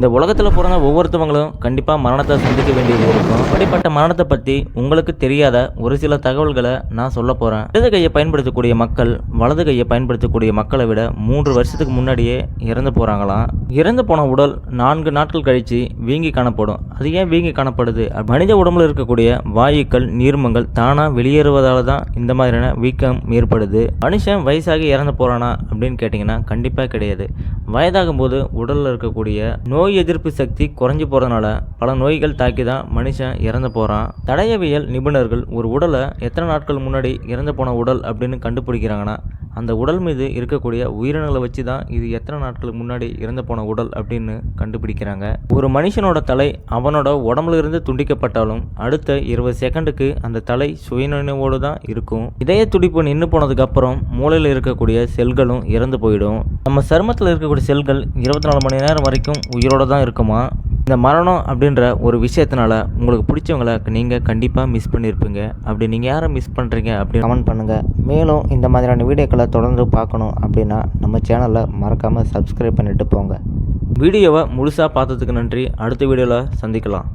இந்த உலகத்தில் பிறந்த ஒவ்வொருத்தவங்களும் கண்டிப்பாக மரணத்தை சந்திக்க வேண்டியது இருக்கும். அப்படிப்பட்ட மரணத்தை பற்றி உங்களுக்கு தெரியாத ஒரு சில தகவல்களை நான் சொல்ல போகிறேன். இடது கையை பயன்படுத்தக்கூடிய மக்கள் வலது கையை பயன்படுத்தக்கூடிய மக்களை விட 3 வருஷத்துக்கு முன்னாடியே இறந்து போகிறாங்களாம். இறந்து போன உடல் 4 நாட்கள் கழித்து வீங்கி காணப்படும். அது ஏன் வீங்கி காணப்படுது? மனித உடம்புல இருக்கக்கூடிய வாயுக்கள் நீர்மங்கள் தானாக வெளியேறுவதால் தான் இந்த மாதிரியான வீக்கம் ஏற்படுது. மனுஷன் வயசாகி இறந்து போகிறானா அப்படின்னு கேட்டிங்கன்னா கண்டிப்பாக கிடையாது. வயதாகும் போது உடலில் இருக்கக்கூடிய நோய் எதிர்ப்பு சக்தி குறைஞ்சி போகிறதுனால பல நோய்கள் தாக்கி தான் மனுஷன் இறந்து போகிறான். தடயவியல் நிபுணர்கள் ஒரு உடலை எத்தனை நாட்கள் முன்னாடி இறந்து போன உடல் அப்படின்னு கண்டுபிடிக்கிறாங்கன்னா அந்த உடல் மீது இருக்கக்கூடிய உயிரினங்களை வச்சு தான் இது எத்தனை நாட்களுக்கு முன்னாடி இறந்து போன உடல் அப்படின்னு கண்டுபிடிக்கிறாங்க. ஒரு மனுஷனோட தலை அவனோட உடம்புல இருந்து துண்டிக்கப்பட்டாலும் அடுத்த 20 செகண்டுக்கு அந்த தலை சுயநினைவோடு தான் இருக்கும். இதய துடிப்பு நின்று போனதுக்கு அப்புறம் மூளையில் இருக்கக்கூடிய செல்களும் இறந்து போயிடும். நம்ம சருமத்தில் இருக்கக்கூடிய செல்கள் 24 மணி நேரம் வரைக்கும் உயிரோட தான் இருக்குமா. இந்த மரணம் அப்படின்ற ஒரு விஷயத்தினால உங்களுக்கு பிடிச்சவங்களை நீங்கள் கண்டிப்பாக மிஸ் பண்ணியிருப்பீங்க. அப்படி நீங்கள் யாரை மிஸ் பண்ணுறீங்க அப்படின்னு கமெண்ட் பண்ணுங்கள். மேலும் இந்த மாதிரியான வீடியோக்களை தொடர்ந்து பார்க்கணும் அப்படின்னா நம்ம சேனலை மறக்காமல் சப்ஸ்கிரைப் பண்ணிட்டு போங்க. வீடியோவை முழுசாக பார்த்ததுக்கு நன்றி. அடுத்த வீடியோவில் சந்திக்கலாம்.